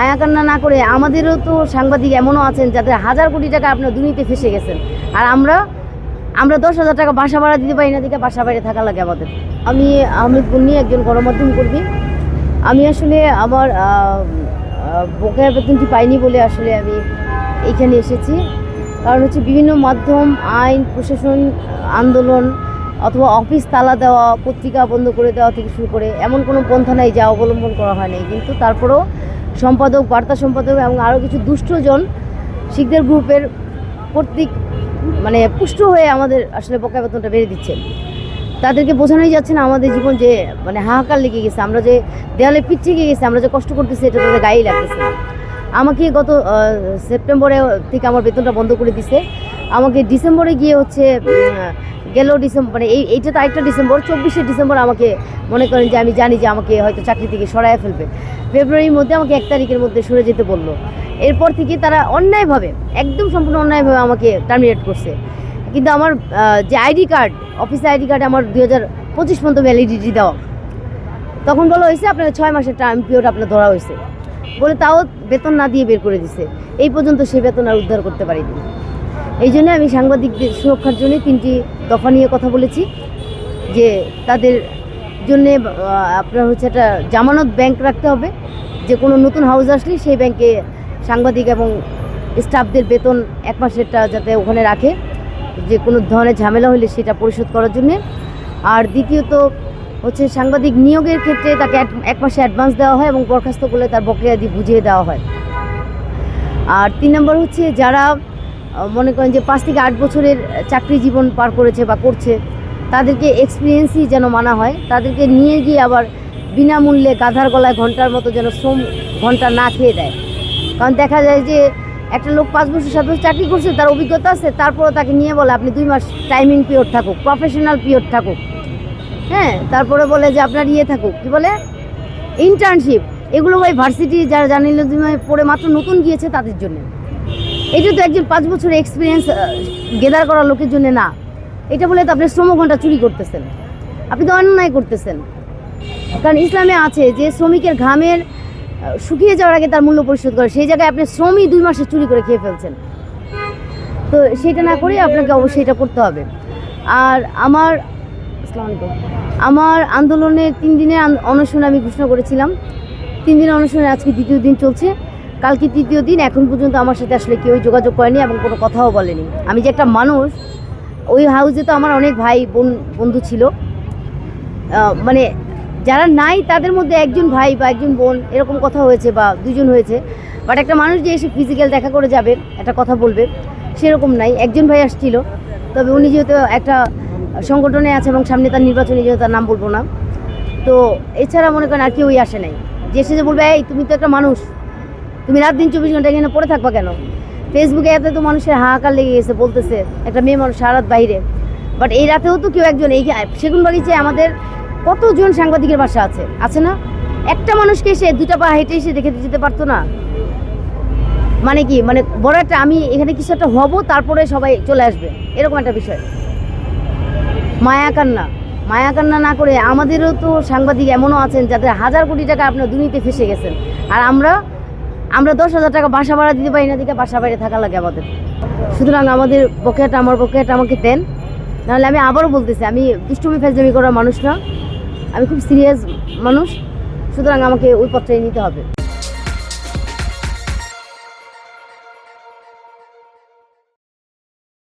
মায়া কান্না না করে আমাদেরও তো সাংবাদিক এমনও আছেন যাদের হাজার কোটি টাকা আপনার দুর্নীতি ফেসে গেছেন, আর আমরা 10,000 টাকা বাসা ভাড়া দিতে পারি না, দিকে বাসা বাইরে থাকা লাগে আমাদের। আমি আহমেদ বুন্নি, একজন গণমাধ্যম কর্মী। আমি আসলে আমার বকেয়া বেতনটি পাইনি বলে আসলে আমি এইখানে এসেছি। কারণ হচ্ছে বিভিন্ন মাধ্যম, আইন, প্রশাসন, আন্দোলন অথবা অফিস তালা দেওয়া, পত্রিকা বন্ধ করে দেওয়া থেকে শুরু করে এমন কোনো পন্থা নাই যা অবলম্বন করা হয় নাই। কিন্তু তারপরেও সম্পাদক, বার্তা সম্পাদক এবং আরও কিছু দুষ্টজন শিখদের গ্রুপের কর্তৃক পুষ্ট হয়ে আমাদের আসলে বকেয়া বেতনটা বেড়ে দিচ্ছে। তাদেরকে বোঝানোই যাচ্ছে না আমাদের জীবন যে হাহাকার লেগে গেছে, আমরা যে দেওয়ালে পিঠ থেকে গেছে, আমরা যে কষ্ট করতেছি এটা তাদের গায়েই লাগতেছে না। আমাকে গত সেপ্টেম্বরে থেকে আমার বেতনটা বন্ধ করে দিছে। আমাকে ডিসেম্বরে গিয়ে গেল ডিসেম্বর, এইটা তো আরেকটা ডিসেম্বর, 24শে ডিসেম্বর আমাকে মনে করেন যে আমি জানি যে আমাকে হয়তো চাকরি থেকে সরাইয়া ফেলবে। ফেব্রুয়ারির মধ্যে আমাকে 1 তারিখের মধ্যে সরে যেতে বললো। এরপর থেকে তারা অন্যায়ভাবে, একদম সম্পূর্ণ অন্যায়ভাবে আমাকে টার্মিনেট করছে। কিন্তু আমার যে আইডি কার্ড, অফিসে আইডি কার্ড আমার 2025 পর্যন্ত ভ্যালিডিটি দেওয়া। তখন বলা হয়েছে আপনার 6 মাসের টাইম পিরিয়ড আপনার ধরা হয়েছে বলে, তাও বেতন না দিয়ে বের করে দিছে। এই পর্যন্ত সে বেতন আর উদ্ধার করতে পারিনি। এই জন্য আমি সাংবাদিকদের সুরক্ষার জন্য 3টি দফা নিয়ে কথা বলেছি যে তাদের জন্যে আপনার একটা জামানত ব্যাংক রাখতে হবে, যে কোনো নতুন হাউস আসলে সেই ব্যাংকে সাংবাদিক এবং স্টাফদের বেতন 1 মাসেরটা যাতে ওখানে রাখে, যে কোনো ধরনের ঝামেলা হলে সেটা পরিশোধ করার জন্যে। আর দ্বিতীয়ত সাংবাদিক নিয়োগের ক্ষেত্রে তাকে 1 মাসে অ্যাডভান্স দেওয়া হয় এবং বরখাস্ত করলে তার বকেয়া দিয়ে বুঝিয়ে দেওয়া হয়। আর 3 নম্বর যারা মনে করেন যে 5 থেকে 8 বছরের চাকরি জীবন পার করেছে বা করছে, তাদেরকে এক্সপিরিয়েন্সই যেন মানা হয়। তাদেরকে নিয়ে গিয়ে আবার বিনামূল্যে গাধার গলায় ঘন্টার মতো যেন শ্রম ঘন্টা না খেয়ে দেয়। কারণ দেখা যায় যে একটা লোক 5 বছর 7 বছর চাকরি করছে, তার অভিজ্ঞতা আছে, তারপরও তাকে নিয়ে বলে আপনি 2 মাস টাইমিং পিরিয়ড থাকুক, প্রফেশনাল পিরিয়ড থাকুক, হ্যাঁ, তারপরে বলে যে আপনার থাকুক, কি বলে ইন্টার্নশিপ। এগুলো ভাই ভার্সিটি যারা জার্নালিজমে পড়ে মাত্র নতুন গিয়েছে তাদের জন্য। এটা তো একজন 5 বছরের এক্সপিরিয়েন্স গেদার করা লোকের জন্য না। এটা বলে তো আপনি শ্রম ঘন্টা চুরি করতেছেন, আপনি তো অন্যায় করতেছেন। কারণ ইসলামে আছে যে শ্রমিকের ঘামের শুকিয়ে যাওয়ার আগে তার মূল্য পরিশোধ করে, সেই জায়গায় আপনি শ্রমই 2 মাসে চুরি করে খেয়ে ফেলছেন। তো সেটা না করে আপনাকে অবশ্যই এটা করতে হবে। আর আমার আন্দোলনের 3 দিনের অনশন আমি ঘোষণা করেছিলাম। 3 দিনের অনশনে আজকে 2য় দিন চলছে, কালকে 3য় দিন। এখন পর্যন্ত আমার সাথে আসলে কেউই যোগাযোগ করেনি এবং কোনো কথাও বলেনি। আমি যে একটা মানুষ, ওই হাউসে তো আমার অনেক ভাই বন্ধু ছিল, যারা নাই তাদের মধ্যে একজন ভাই বা একজন বোন এরকম কথা হয়েছে বা 2জন হয়েছে। বাট একটা মানুষ যে এসে ফিজিক্যাল দেখা করে যাবে, একটা কথা বলবে, সেরকম নাই। একজন ভাই আসছিল, তবে উনি যেহেতু একটা সংগঠনে আছে এবং সামনে তার নির্বাচনী, যেহেতু তার নাম বলবো না, তো এছাড়া মনে করেন আর কেউই আসে নাই যে এসে যে বলবে এই তুমি তো একটা মানুষ, তুমি রাত দিন 24 ঘন্টা এখানে পড়ে থাকবা কেন। ফেসবুকে এত তো মানুষের হাহাকার লেগে গেছে, বলতেছে একটা মেয়ে মানুষ সারা রাত বাইরে। বাট এই রাতেও তো কেউ একজন, এই সেগুনবাগিচায় আমাদের কতজন সাংবাদিকের বাসা আছে না? একটা মানুষকে এসে 2টা পা হেঁটে এসে দেখে যেতে পারতো না? বড় একটা আমি এখানে কিছু একটা হব, তারপরে সবাই চলে আসবে, এরকম একটা বিষয়। মায়া কান্না না করে আমাদেরও তো সাংবাদিক এমনও আছেন যাদের হাজার কোটি টাকা আপনার দুর্নীতি ফেসে গেছেন, আর আমরা 10,000 টাকা বাসা ভাড়া দিতে পারি না, দিকে বাসা বাইরে থাকা লাগে আমাদের। সুতরাং আমাদের আমার বকেয়াটা আমাকে দেন, নাহলে আমি আবারও বলতেছি, আমি দুষ্টুমি ফেজলামি করার মানুষ না, আমি খুব সিরিয়াস মানুষ। সুতরাং আমাকে ওই পথটাই নিতে হবে।